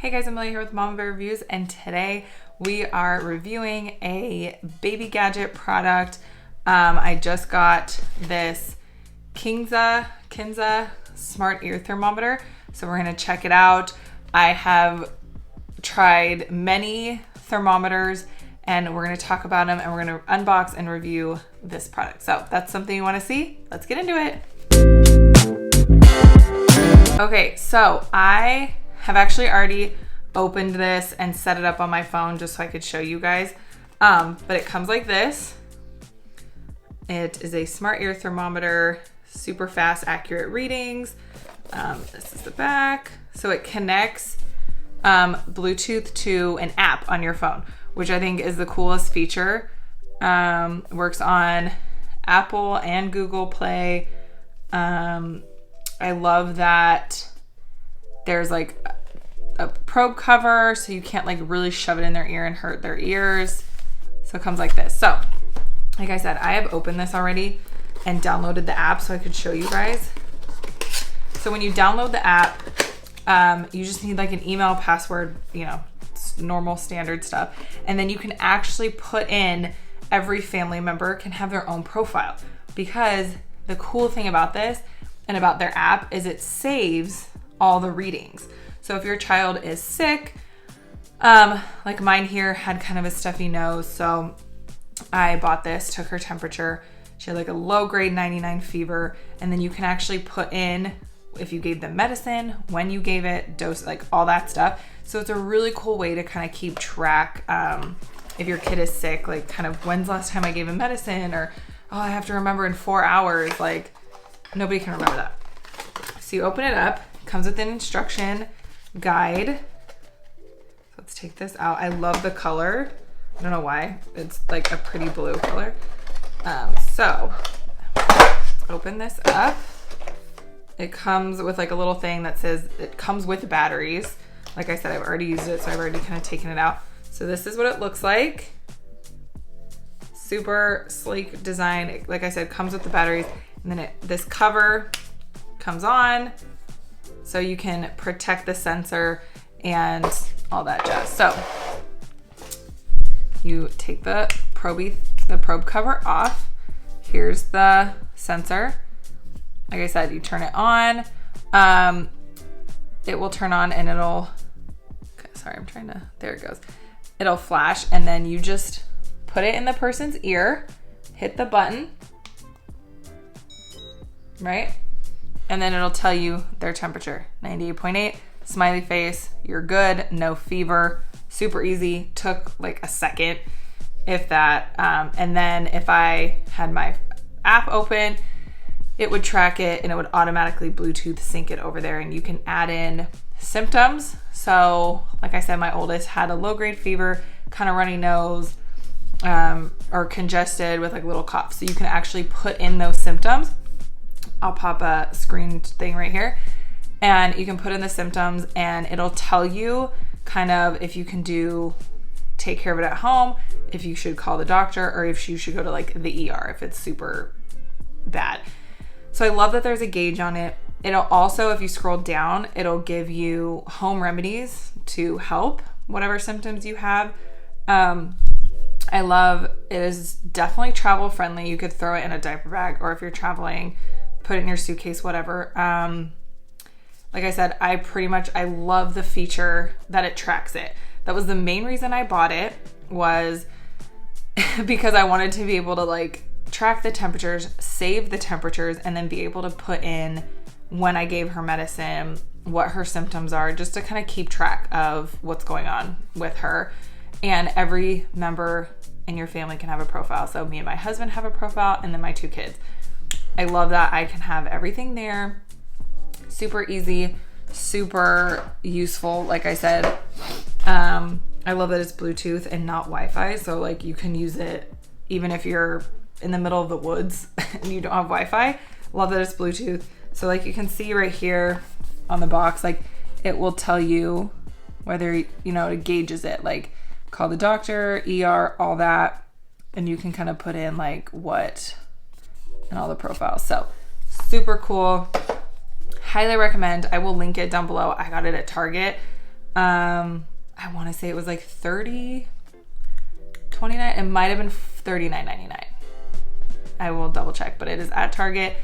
Hey guys, Amelia here with Mama Bear Reviews, and today we are reviewing a baby gadget product. I just got this KINSA Smart Ear Thermometer, so we're gonna check it out. I have tried many thermometers and we're gonna talk about them, and we're gonna unbox and review this product. So if that's something you wanna see, let's get into it. Okay, so I have actually already opened this and set it up on my phone just so I could show you guys. But it comes like this. It is a smart ear thermometer, super fast, accurate readings. This is the back. So it connects Bluetooth to an app on your phone, which I think is the coolest feature. Works on Apple and Google Play. I love that there's like a probe cover, so you can't like really shove it in their ear and hurt their ears. So it comes like this. So like I said, I have opened this already and downloaded the app so I could show you guys. So when you download the app, you just need like an email, password, you know, normal standard stuff. And then you can actually put in, every family member can have their own profile, because the cool thing about this and about their app is it saves all the readings. So if your child is sick, like mine here had kind of a stuffy nose, so I bought this, took her temperature. She had like a low grade 99 fever, and then you can actually put in if you gave them medicine, when you gave it, dose, like all that stuff. So it's a really cool way to kind of keep track if your kid is sick, like kind of when's the last time I gave him medicine, or oh, I have to remember in 4 hours, like nobody can remember that. So you open it up, comes with an instruction guide. So let's take this out. I love the color. I don't know why. It's like a pretty blue color. So let's open this up. It comes with like a little thing that says it comes with batteries. Like I said, I've already used it, so I've already kind of taken it out. So this is what it looks like. Super sleek design. Like I said, comes with the batteries, and then this cover comes on, so you can protect the sensor and all that jazz. So you take the probe cover off. Here's the sensor. Like I said, you turn it on. It will turn on and it'll, okay, sorry, there it goes. It'll flash, and then you just put it in the person's ear, hit the button, right? And then it'll tell you their temperature, 98.8, smiley face, you're good, no fever, super easy, took like a second, if that. And then if I had my app open, it would track it and it would automatically Bluetooth sync it over there, and you can add in symptoms. So like I said, my oldest had a low grade fever, kind of runny nose, or congested with like a little cough. So you can actually put in those symptoms. I'll pop a screen thing right here, and you can put in the symptoms and it'll tell you kind of if you can take care of it at home, if you should call the doctor, or if you should go to like the ER if it's super bad. So I love that there's a gauge on it. It'll also, if you scroll down, it'll give you home remedies to help whatever symptoms you have. I love it. Is definitely travel friendly. You could throw it in a diaper bag, or if you're traveling, put it in your suitcase, whatever. Like I said, I love the feature that it tracks it. That was the main reason I bought it, was because I wanted to be able to like track the temperatures, save the temperatures, and then be able to put in when I gave her medicine, what her symptoms are, just to kind of keep track of what's going on with her. And every member in your family can have a profile. So me and my husband have a profile, and then my 2 kids. I love that I can have everything there. Super easy, super useful. Like I said, I love that it's Bluetooth and not Wi-Fi. So like you can use it even if you're in the middle of the woods and you don't have Wi-Fi. Love that it's Bluetooth. So like you can see right here on the box, like it will tell you whether, you know, it gauges it, like call the doctor, ER, all that. And you can kind of put in like what and all the profiles. So super cool. Highly recommend. I will link it down below. I got it at Target. I want to say it was like $30.29. It might have been $39.99. I will double check, but it is at Target.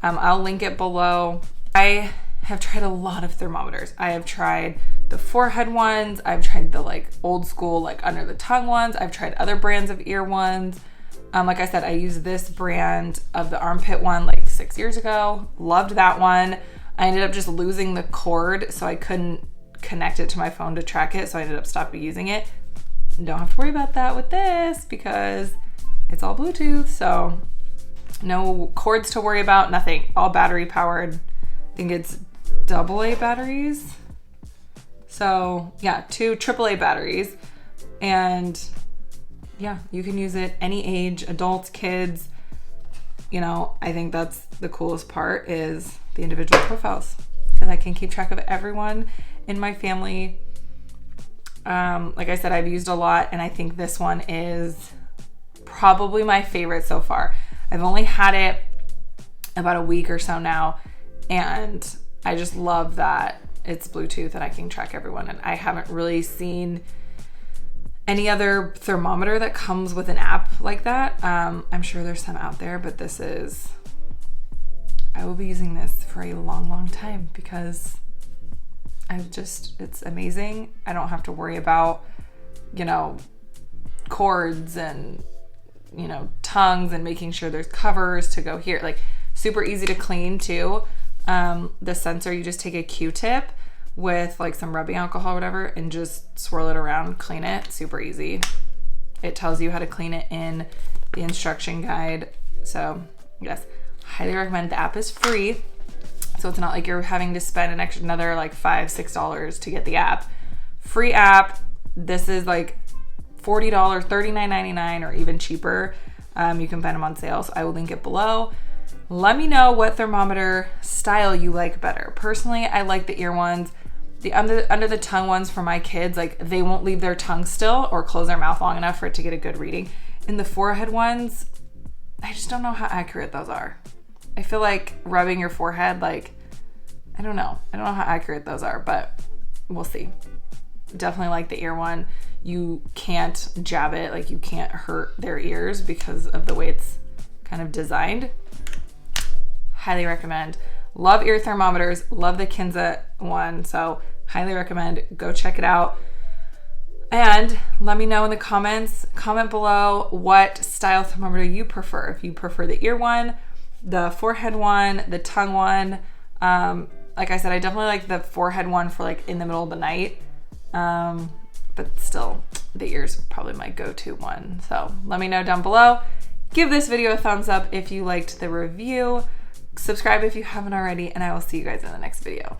I'll link it below. I have tried a lot of thermometers. I have tried the forehead ones. I've tried the like old school, like under the tongue ones. I've tried other brands of ear ones. Like I said, I used this brand of the armpit one like 6 years ago. Loved that one. I ended up just losing the cord, so I couldn't connect it to my phone to track it, so I ended up stopping using it. Don't have to worry about that with this because it's all Bluetooth, so no cords to worry about, nothing. All battery powered. I think it's AA batteries. So yeah, 2 AAA batteries. And yeah, you can use it any age, adults, kids. You know, I think that's the coolest part is the individual profiles, because I can keep track of everyone in my family. Like I said, I've used a lot, and I think this one is probably my favorite so far. I've only had it about a week or so now, and I just love that it's Bluetooth and I can track everyone. And I haven't really seen any other thermometer that comes with an app like that. I'm sure there's some out there, but I will be using this for a long, long time because it's amazing. I don't have to worry about, cords and, tongues and making sure there's covers to go here. Like super easy to clean too. The sensor, you just take a Q-tip with like some rubbing alcohol or whatever and just swirl it around, clean it, super easy. It tells you how to clean it in the instruction guide. So yes, highly recommend. The app is free. So it's not like you're having to spend another like $5, $6 to get the app. Free app. This is like $40, $39.99 or even cheaper. You can find them on sale. So I will link it below. Let me know what thermometer style you like better. Personally, I like the ear ones. The under the tongue ones for my kids, like they won't leave their tongue still or close their mouth long enough for it to get a good reading. And the forehead ones, I just don't know how accurate those are. I feel like rubbing your forehead, like, I don't know how accurate those are, but we'll see. Definitely like the ear one. You can't jab it, like you can't hurt their ears because of the way it's kind of designed. Highly recommend. Love ear thermometers. Love the KINSA one. So highly recommend. Go check it out. And let me know in the comments. Comment below what style thermometer you prefer. If you prefer the ear one, the forehead one, the tongue one. Like I said, I definitely like the forehead one for like in the middle of the night. But still, the ear's probably my go-to one. So let me know down below. Give this video a thumbs up if you liked the review. Subscribe if you haven't already, and I will see you guys in the next video.